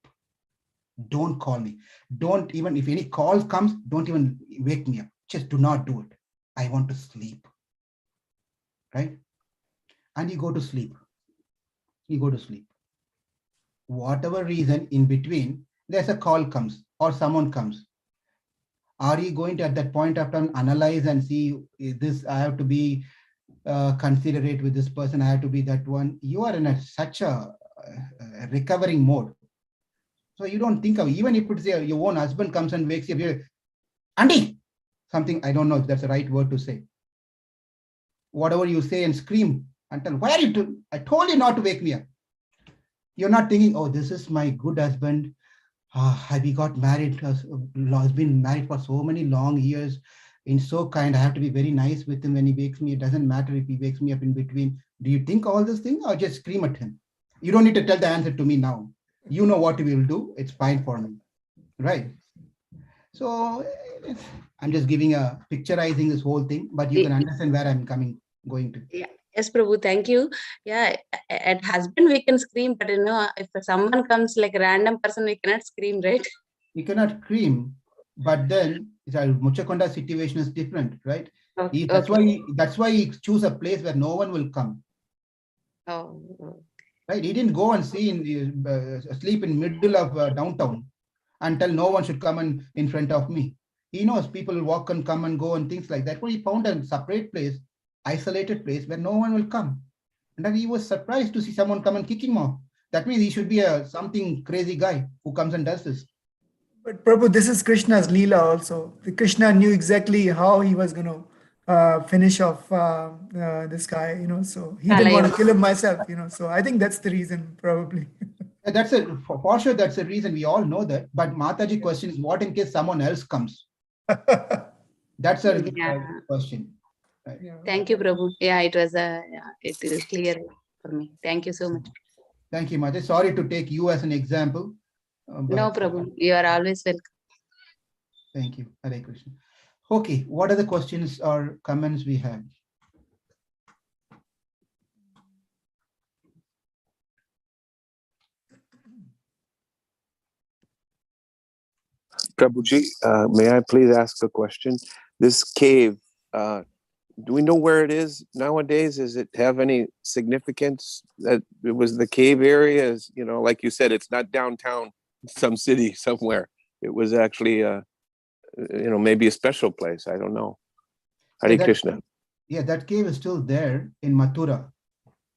Don't call me. Don't even, if any call comes, don't even wake me up. Just do not do it. I want to sleep. Right? And you go to sleep. You go to sleep. Whatever reason in between, there's a call comes or someone comes. Are you going to at that point of time analyze and see, is this, I have to be considerate with this person, I have to be that one? You are in such a recovering mode. So you don't think of, even if it's your own husband comes and wakes you up, Andy, something, I don't know if that's the right word to say. Whatever you say and scream and tell, why are you doing? I told you not to wake me up. You're not thinking, oh, this is my good husband. We got married, has been married for so many long years. In so kind, I have to be very nice with him when he wakes me. It doesn't matter if he wakes me up in between. Do you think all this thing or just scream at him? You don't need to tell the answer to me now. You know what we will do. It's fine for me, right? So I'm just giving a picturizing this whole thing, but you can understand where I'm going to. Yeah. Yes, Prabhu, thank you. Yeah, at husband we can scream, but if someone comes like a random person, we cannot scream, right? You cannot scream, but then Muchakonda's situation is different, right? Okay. That's why he choose a place where no one will come. Oh. Right? He didn't go and sleep in middle of downtown and tell no one should come in front of me. He knows people will walk and come and go and things like that. But he found a separate place, isolated place where no one will come. And then he was surprised to see someone come and kick him off. That means he should be something crazy guy who comes and does this. But Prabhu, this is Krishna's Leela also. Krishna knew exactly how he was going to finish off this guy, so he didn't want to kill him myself, so I think that's the reason probably. That's for sure, that's the reason. We all know that. But Mataji question is, what in case someone else comes? That's a question. Right. Yeah. Thank you, Prabhu. Yeah, it is clear for me. Thank you so much. Thank you, Mataji. Sorry to take you as an example. No, Prabhu. You are always welcome. Thank you. Hare Krishna. Okay, what are the questions or comments we have? Prabhuji, may I please ask a question? This cave, do we know where it is nowadays? Does it have any significance that it was the cave area? Is, like you said, it's not downtown, some city somewhere. It was actually, maybe a special place. I don't know. Hare Krishna. Yeah, that cave is still there in Mathura,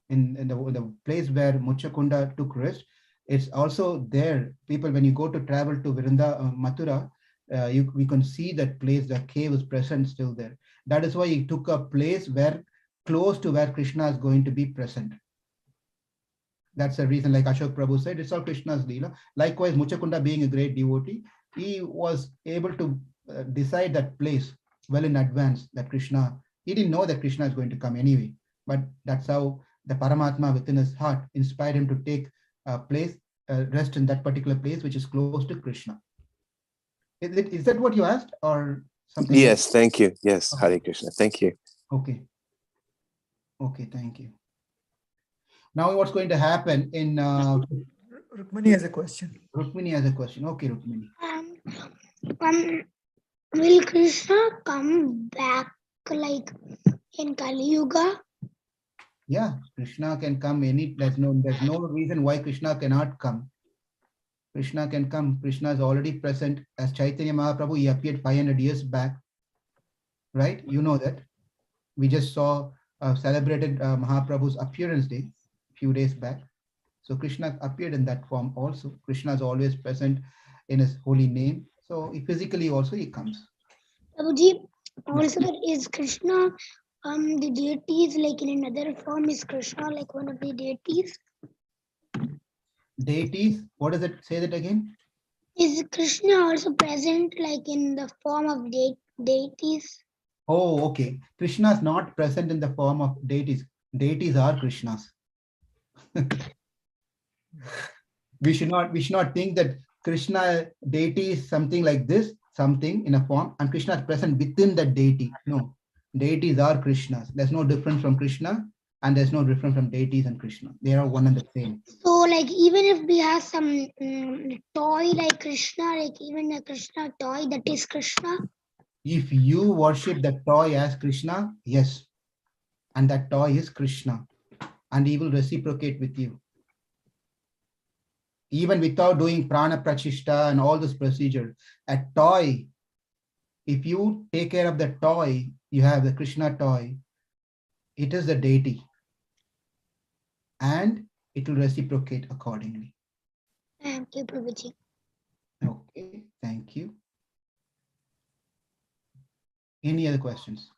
in the place where Muchakunda took rest. It's also there. People, when you go to travel to Virinda, Mathura, we can see that place, the cave is present still there. That is why he took a place where close to where Krishna is going to be present. That's the reason, like Ashok Prabhu said, it's all Krishna's Leela. Likewise, Muchakunda being a great devotee, he was able to decide that place well in advance, that Krishna, he didn't know that Krishna is going to come anyway, but that's how the Paramatma within his heart inspired him to take a place, rest in that particular place, which is close to Krishna. Is that what you asked or something? Yes, thank you. Yes, Okay. Hare Krishna. Thank you. Okay. Okay, thank you. Now what's going to happen in Rukmini has a question. Rukmini has a question. Okay, Rukmini. Will Krishna come back like in Kali Yuga? Yeah, Krishna can come there's no reason why Krishna cannot come. Krishna can come. Krishna is already present as Chaitanya Mahaprabhu. He appeared 500 years back, right? You know that. We just saw celebrated Mahaprabhu's appearance day a few days back. So Krishna appeared in that form also. Krishna is always present in his holy name. So physically also he comes. Prabhuji, also is Krishna the deities like in another form? Is Krishna like one of the deities? Deities, what does it say that again? Is Krishna also present like in the form of deities? Oh, okay. Krishna is not present in the form of deities. Deities are Krishnas. we should not think that Krishna deity is something like this, something in a form, and Krishna is present within that deity. No, deities are Krishnas. There's no difference from Krishna, and there's no difference from deities and Krishna. They are one and the same. So, like, even if we have some toy like Krishna, like even a Krishna toy, that is Krishna. If you worship that toy as Krishna, yes, and that toy is Krishna, and he will reciprocate with you. Even without doing prana prachishta and all this procedure, a toy, if you take care of the toy, you have the Krishna toy, it is the deity, and it will reciprocate accordingly. Thank you, Prabhuji. Okay, thank you. Any other questions?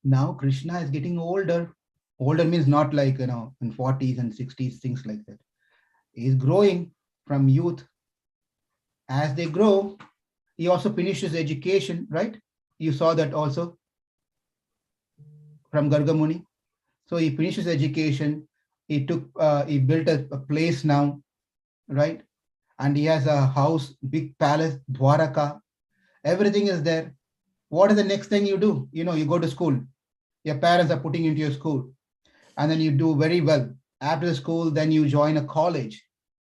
Now Krishna is getting older. Older means not like, in 40s and 60s, things like that. He's growing from youth. As they grow, he also finishes education, right? You saw that also from Garga Muni. So he finishes education. He built a place now, right? And he has a house, big palace, Dwaraka. Everything is there. What is the next thing you do? You go to school. Your parents are putting you into your school, and then you do very well. After the school, then you join a college,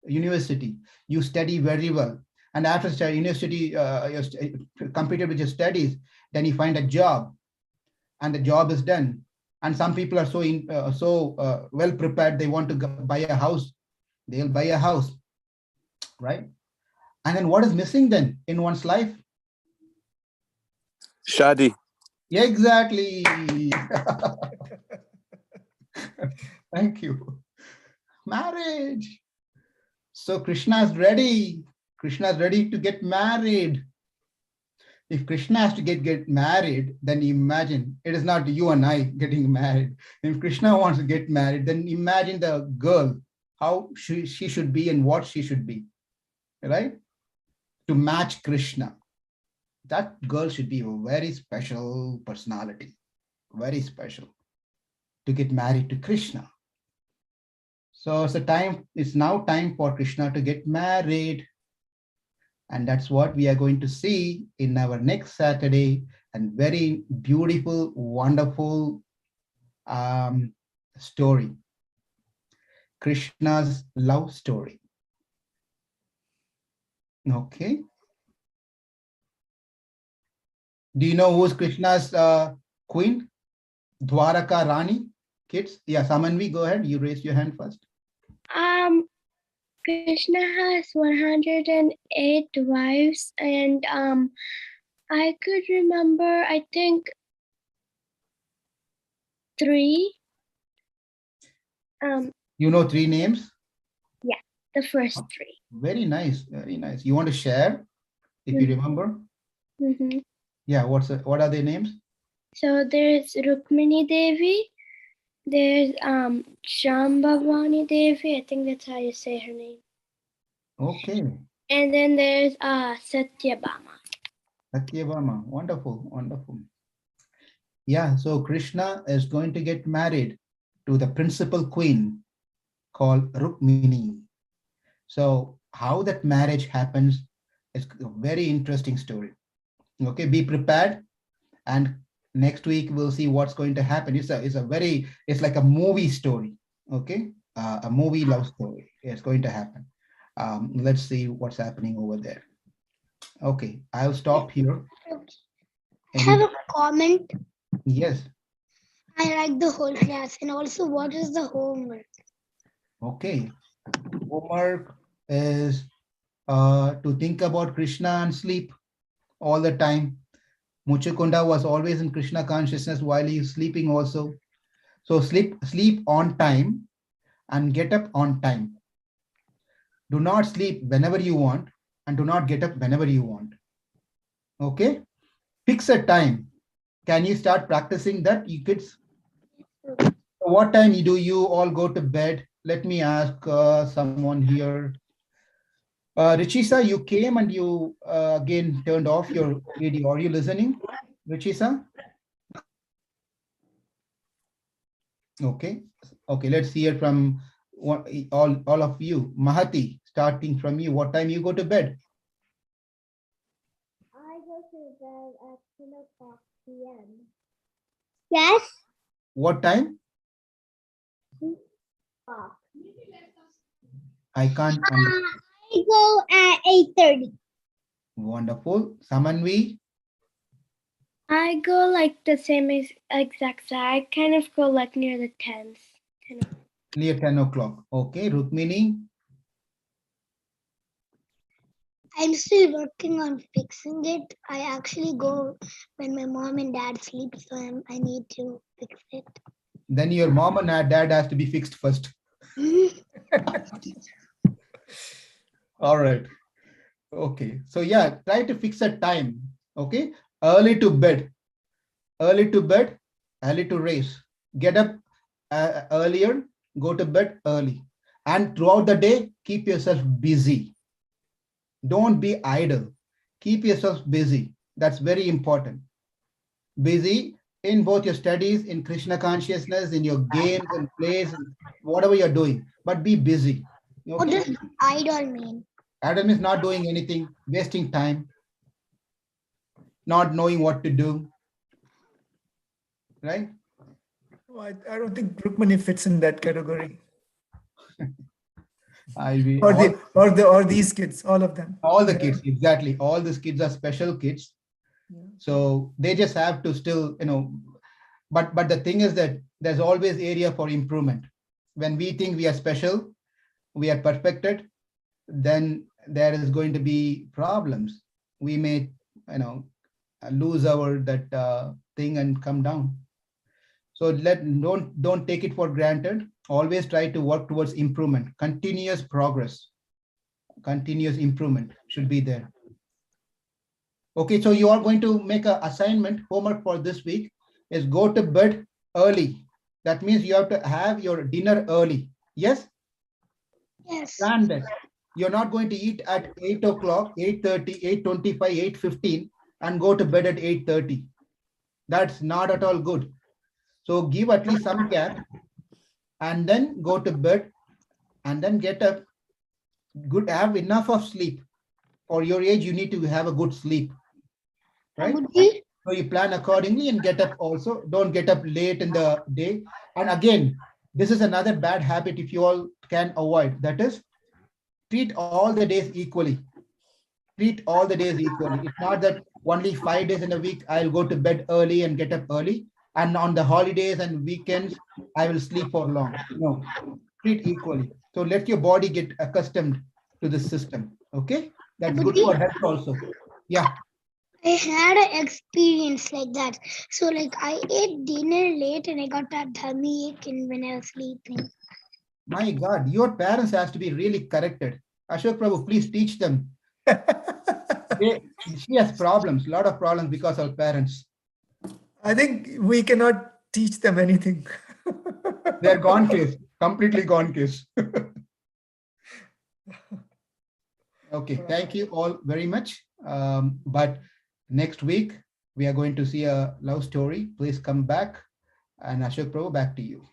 university. You study very well. And after university, you're completed with your studies, then you find a job, and the job is done. And some people are so well prepared, they want to buy a house. They'll buy a house, right? And then what is missing then in one's life? Shadi. Yeah, exactly. Thank you. Marriage. So Krishna is ready. Krishna is ready to get married. If Krishna has to get married, then imagine, it is not you and I getting married. If Krishna wants to get married, then imagine the girl, how she should be and what she should be, right? To match Krishna. That girl should be a very special personality, very special, to get married to Krishna. So it's now time for Krishna to get married. And that's what we are going to see in our next Saturday, and very beautiful, wonderful story. Krishna's love story. Okay. Do you know who's Krishna's queen? Dwaraka Rani? Kids? Yeah, Samanvi, go ahead. You raised your hand first. Krishna has 108 wives, and I could remember, I think, 3. You know 3 names? Yeah, the first 3. Very nice, very nice. You want to share, if you remember? Mm-hmm. Yeah, what are their names? So there's Rukmini Devi, There's Shambhavani Devi. I think that's how you say her name. Okay. And then there's Satyabhama. Satyabhama. Wonderful. Wonderful. Yeah. So Krishna is going to get married to the principal queen called Rukmini. So how that marriage happens is a very interesting story. Okay. Be prepared. And next week we'll see what's going to happen. It's like a movie story. Okay. A movie love story. It's going to happen. Let's see what's happening over there. Okay, I'll stop here. I have a comment. Yes. I like the whole class. And also, what is the homework? Okay. Homework is to think about Krishna and sleep all the time. Muchukunda was always in Krishna consciousness while he's sleeping also. So sleep on time and get up on time. Do not sleep whenever you want and do not get up whenever you want. Okay? Fix a time. Can you start practicing that, you kids? What time do you all go to bed? Let me ask someone here. Richisa, you came and you again turned off your video. Are you listening, Richisa? Okay. Okay, let's hear from all of you. Mahati, starting from you. What time you go to bed? I go to bed at 10 o'clock p.m. Yes. What time? I can't understand. I go at 8:30. Wonderful. Samanvi? I go like the same exact. I kind of go like near the 10s. Near 10 o'clock. Okay. Rukmini? I'm still working on fixing it. I actually go when my mom and dad sleep, so I need to fix it. Then your mom and dad has to be fixed first. All right. Okay. So yeah, try to fix a time. Okay. Early to bed, early to raise. Get up earlier, go to bed early. And throughout the day, keep yourself busy. Don't be idle. Keep yourself busy. That's very important. Busy in both your studies, in Krishna consciousness, in your games and plays, and whatever you're doing. But be busy. What Okay? does idol mean? Adam is not doing anything, wasting time, not knowing what to do. Right? I don't think Rukmani fits in that category. Or these kids, all of them. All the kids, exactly. All these kids are special kids. Yeah. So they just have to still, but the thing is that there's always area for improvement. When we think we are special, we are perfected, then there is going to be problems. We may, lose our that thing and come down. So don't take it for granted. Always try to work towards improvement. Continuous progress, continuous improvement should be there. Okay, so you are going to make an assignment, homework for this week is go to bed early. That means you have to have your dinner early. Yes? Yes. Plan that. You're not going to eat at 8 o'clock, 8:30, 8:25, 8:15 and go to bed at 8:30. That's not at all good. So give at least some gap and then go to bed and then get up. Good, have enough of sleep. For your age, you need to have a good sleep. Right? So you plan accordingly and get up also. Don't get up late in the day. And again, this is another bad habit if you all can avoid. That is, treat all the days equally. Treat all the days equally. It's not that only 5 days in a week, I'll go to bed early and get up early. And on the holidays and weekends, I will sleep for long. No, treat equally. So let your body get accustomed to the system. Okay? That's good for health also. Yeah. I had an experience like that. So I ate dinner late and I got that tummy ache when I was sleeping. My God, your parents has to be really corrected. Ashok Prabhu, please teach them. She has problems, a lot of problems because of parents. I think we cannot teach them anything. They're gone case, completely gone case. Okay, thank you all very much. But next week, we are going to see a love story. Please come back. And Ashok Prabhu, back to you.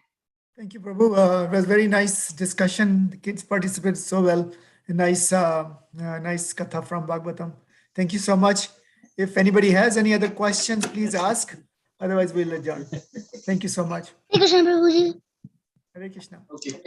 Thank you, Prabhu. It was very nice discussion. The kids participated so well. A nice, nice katha from Bhagavatam. Thank you so much. If anybody has any other questions, please ask. Otherwise, we'll adjourn. Thank you so much. Hare Krishna, Prabhuji. Hare Krishna. Okay.